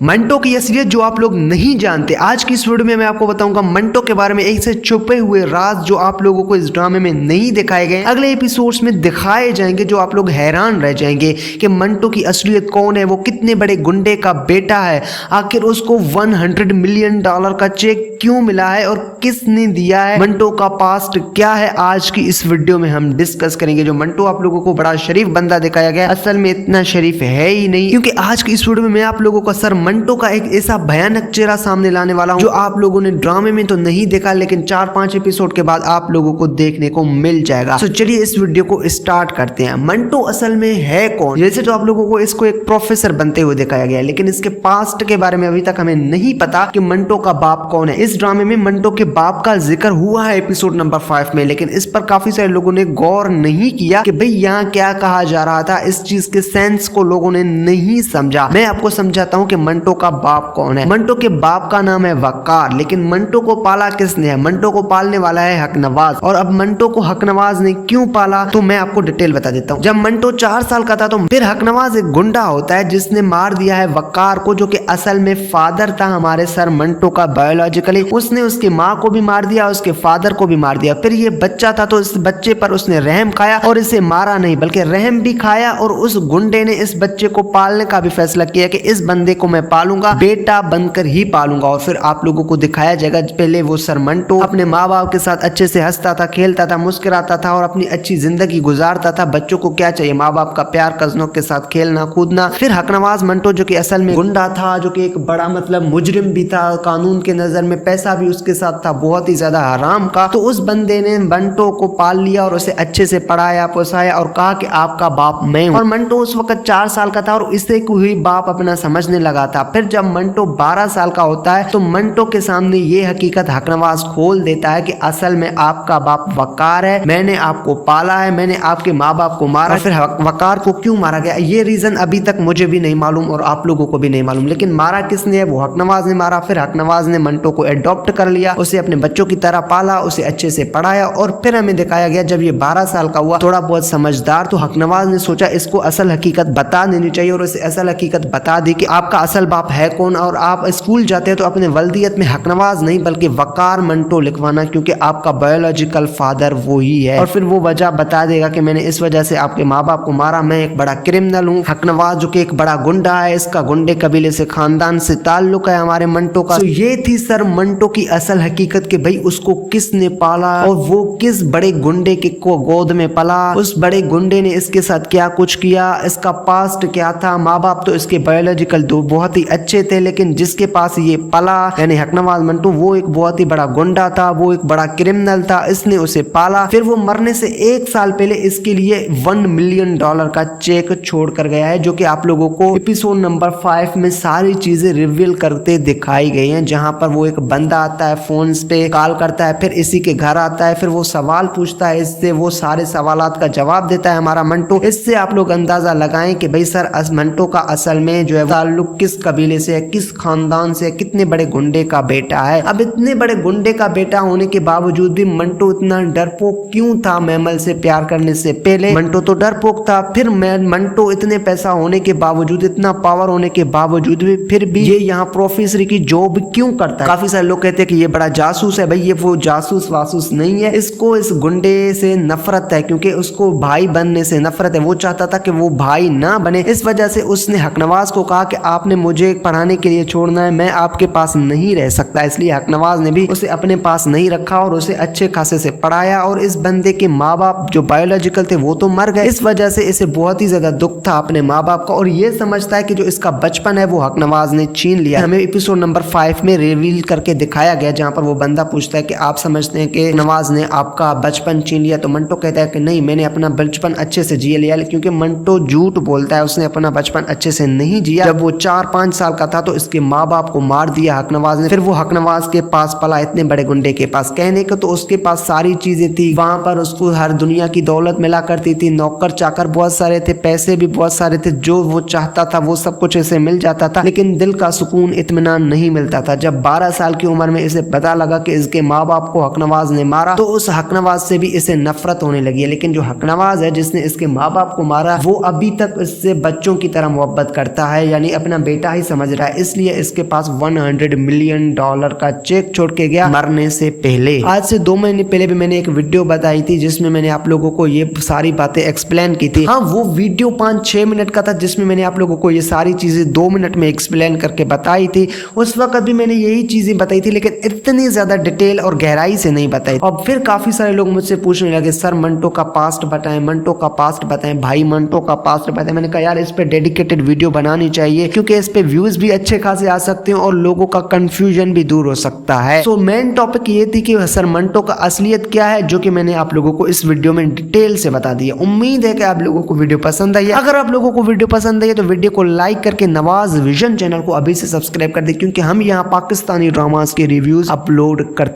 मंटो की असलियत जो आप लोग नहीं जानते, आज की इस वीडियो में मैं आपको बताऊंगा मंटो के बारे में, ऐसे छुपे हुए राज जो आप लोगों को इस ड्रामे में नहीं दिखाए गए, अगले एपिसोड्स में दिखाए जाएंगे, जो आप लोग हैरान रह जाएंगे कि मंटो की असलियत कौन है, वो कितने बड़े गुंडे का बेटा है, आखिर उसको $100 मिलियन का चेक क्यों मिला है और किसने दिया है, मंटो का पास्ट क्या है, आज की इस वीडियो में हम डिस्कस करेंगे। जो मंटो आप लोगों को बड़ा शरीफ बंदा दिखाया गया, असल में इतना शरीफ है ही नहीं, क्योंकि आज की इस वीडियो में मैं आप लोगों का सर मंटो का एक ऐसा भयानक चेहरा सामने लाने वाला हूं जो आप लोगों ने ड्रामे में तो नहीं देखा, लेकिन 4-5 एपिसोड के बाद आप लोगों को देखने को मिल जाएगा। तो चलिए इस वीडियो को स्टार्ट करते हैं। मंटो असल में है कौन? जैसे तो आप लोगों को इसको एक प्रोफेसर बनते हुए दिखाया गया है, लेकिन इसके पास्ट के बारे में अभी तक हमें नहीं पता कि मंटो का बाप कौन है। इस ड्रामे में मंटो के बाप का जिक्र हुआ है एपिसोड नंबर 5 में, लेकिन इस पर काफी सारे लोगों ने गौर नहीं किया कि भाई यहाँ क्या कहा जा रहा था, इस चीज के सेंस को लोगों ने नहीं समझा। मैं आपको समझाता हूँ कि मंटो का बाप कौन है। मंटो के बाप का नाम है वकार, लेकिन मंटो को पाला किसने है? मंटो को पालने वाला है हकनवाज। और अब मंटो को हकनवाज ने क्यों पाला, तो मैं आपको डिटेल बता देता हूँ। जब मंटो 4 साल का था तो फिर हकनवाज एक गुंडा होता है जिसने मार दिया है वकार को, जो कि असल में फादर था हमारे सर मंटो का बायोलॉजिकली। उसने उसकी माँ को भी मार दिया, उसके फादर को भी मार दिया। फिर ये बच्चा था तो इस बच्चे पर उसने रहम खाया, और इसे मारा नहीं बल्कि रहम भी खाया, और उस गुंडे ने इस बच्चे को पालने का भी फैसला किया कि इस बंदे को मैं पालूंगा, बेटा बनकर ही पालूंगा। और फिर आप लोगों को दिखाया जाएगा, पहले वो सर मंटो अपने माँ बाप के साथ अच्छे से हंसता था, खेलता था, मुस्कुराता था और अपनी अच्छी जिंदगी गुजारता था। बच्चों को क्या चाहिए? माँ बाप का प्यार, कजनों के साथ खेलना कूदना। फिर हकनवाज मंटो जो कि असल में गुंडा था, जो कि एक बड़ा मुजरिम भी था, कानून के नजर में पैसा भी उसके साथ था बहुत ही ज्यादा हराम का, तो उस बंदे ने मंटो को पाल लिया और उसे अच्छे से पढ़ाया पोसाया और कहा कि आपका बाप मैं हूँ। और मंटो उस वक्त 4 साल का था और इसे कोई बाप अपना समझने लगा था। फिर जब मंटो 12 साल का होता है तो मंटो के सामने ये हकीकत हकनवाज खोल देता है कि असल में आपका बाप वकार है, मैंने आपको पाला है, मैंने आपके माँ बाप को मारा। फिर वकार को क्यों मारा गया ये रीजन अभी तक मुझे भी नहीं मालूम और आप लोगों को भी नहीं मालूम, लेकिन मारा किसने है? वो हकनवाज ने मारा। फिर हकनवाज ने मंटो को एडॉप्ट कर लिया, उसे अपने बच्चों की तरह पाला, उसे अच्छे से पढ़ाया। और फिर हमें दिखाया गया जब ये 12 साल का हुआ, थोड़ा बहुत समझदार, तो हकनवाज ने सोचा इसको असल हकीकत बता देनी चाहिए, और इसे असल हकीकत बता दी कि आपका असल बाप है कौन। और आप स्कूल जाते हैं तो अपने वल्दियत में हकनवाज नहीं बल्कि वकार मंटो लिखवाना, क्योंकि आपका बायोलॉजिकल फादर वो ही है। और फिर वो वजह बता देगा कि मैंने इस वजह से आपके माँ बाप को मारा, मैं एक बड़ा क्रिमिनल हूँ। हकनवाज जो कि एक बड़ा गुंडा है, इसका गुंडे कबीले से, खानदान से ताल्लुक है हमारे मंटो का। तो ये थी सर मंटो की असल हकीकत कि भाई उसको किसने पाला और वो किस बड़े गुंडे के को गोद में पला, उस बड़े गुंडे ने इसके साथ क्या कुछ किया, इसका पास्ट क्या था। माँ बाप तो इसके बायोलॉजिकल दो बहुत ही अच्छे थे, लेकिन जिसके पास ये पला यानी हकनवाज मंटो, वो एक बहुत ही बड़ा गुंडा था, वो एक बड़ा क्रिमिनल था, इसने उसे पाला। फिर वो मरने से 1 साल पहले इसके लिए $1 मिलियन का चेक छोड़ कर गया है, जो कि आप लोगों को एपिसोड नंबर 5 में सारी चीजें रिवील करते दिखाई गई हैं। जहां पर वो एक बंदा आता है, फोन पे कॉल करता है, फिर इसी के घर आता है, फिर वो सवाल पूछता है इससे, वो सारे सवालात का जवाब देता है हमारा मंटो। इससे आप लोग अंदाजा लगाएं कि भाई सर मंटो का असल में जो है ताल्लुक किस कबीले से है, किस खानदान से, कितने बड़े गुंडे का बेटा है। अब इतने बड़े गुंडे का बेटा होने के बावजूद भी मंटो इतना डरपोक क्यों था? मैमल से प्यार करने से पहले मंटो तो डरपोक था, फिर मंटो इतने पैसा होने के बावजूद, इतना पावर होने के बावजूद भी फिर भी ये यहाँ प्रोफेसर की जॉब क्यों करता है? काफी सारे लोग कहते हैं कि ये बड़ा जासूस है। भाई ये वो जासूस वासूस नहीं है, इसको इस गुंडे से नफरत है, क्योंकि उसको भाई बनने से नफरत है। वो चाहता था कि वो भाई ना बने, इस वजह से उसने हकनवाज को कहा कि आपने मुझे पढ़ाने के लिए छोड़ना है, मैं आपके पास नहीं रह सकता। इसलिए हकनवाज ने भी उसे अपने पास नहीं रखा और उसे अच्छे खासे से पढ़ाया। और इस बंदे के माँ बाप जो बायोलॉजिकल थे वो तो मर गए, इस वजह से इसे बहुत ही ज्यादा दुख था अपने माँ बाप का, और ये समझता है कि जो इसका बचपन है वो हकनवाज ने छीन लिया। हमें एपिसोड नंबर 5 में रिवील करके दिखाया गया, जहाँ पर वो बंदा पूछता है कि आप समझते हैं कि नवाज ने आपका बचपन छीन लिया? तो मंटो कहता है कि नहीं, मैंने अपना बचपन अच्छे से जी लिया, क्योंकि मंटो झूठ बोलता है, उसने अपना बचपन अच्छे से नहीं जिया। जब वो 4-5 साल का था तो इसके माँ बाप को मार दिया हकनवाज ने। फिर वो हकनवाज के पास पला, इतने बड़े गुंडे के पास, कहने को तो उसके पास सारी चीजें थी, वहां पर उसको हर दुनिया की दौलत मिला करती थी, नौकर चाकर बहुत सारे थे, पैसे भी बहुत सारे थे, जो वो चाहता था वो सब कुछ इसे मिल जाता था, लेकिन दिल का सुकून इत्मीनान नहीं मिलता था। जब 12 साल की उम्र में इसे पता लगा कि इसके माँ बाप को हकनवाज ने मारा, तो उस हकनवाज से भी इसे नफरत होने लगी है। लेकिन जो हकनवाज है जिसने इसके माँ बाप को मारा, वो अभी तक इससे बच्चों की तरह मोहब्बत करता है, यानी अपना बेटा ही समझ रहा है, इसलिए इसके पास $100 मिलियन का चेक छोड़ के गया मरने से पहले। आज से 2 महीने पहले भी मैंने एक वीडियो बताई थी जिसमें मैंने आप लोगों को ये सारी बातें एक्सप्लेन की थी। हाँ, वो वीडियो 5-6 मिनट का था जिसमें मैंने आप लोगों को ये सारी चीजें 2 मिनट में एक्सप्लेन करके बताई थी। उस वक्त भी मैंने यही चीजें बताई थी, लेकिन इतनी ज्यादा डिटेल और गहराई से नहीं बताई। और फिर काफी सारे लोग मुझसे पूछने लगे, सर मंटो का पास्ट बताएं, मंटो का पास्ट बताएं, भाई मंटो का पास्ट बताएं। मैंने कहा यार, इस पे डेडिकेटेड वीडियो बनानी चाहिए क्योंकि इस पे व्यूज भी अच्छे खासे आ सकते हैं और लोगों का कंफ्यूजन भी दूर हो सकता है। सो मेन टॉपिक ये थी कि सर मंटो का असलियत क्या है, जो कि मैंने आप लोगों को इस वीडियो में डिटेल से बता दिया। उम्मीद है कि आप लोगों को वीडियो पसंद आई है। अगर आप लोगों को वीडियो पसंद आई है तो वीडियो को लाइक करके नवाज विजन चैनल को अभी से सब्सक्राइब कर दे, क्योंकि हम यहाँ पाकिस्तानी ड्रामास के रिव्यूज अपलोड करते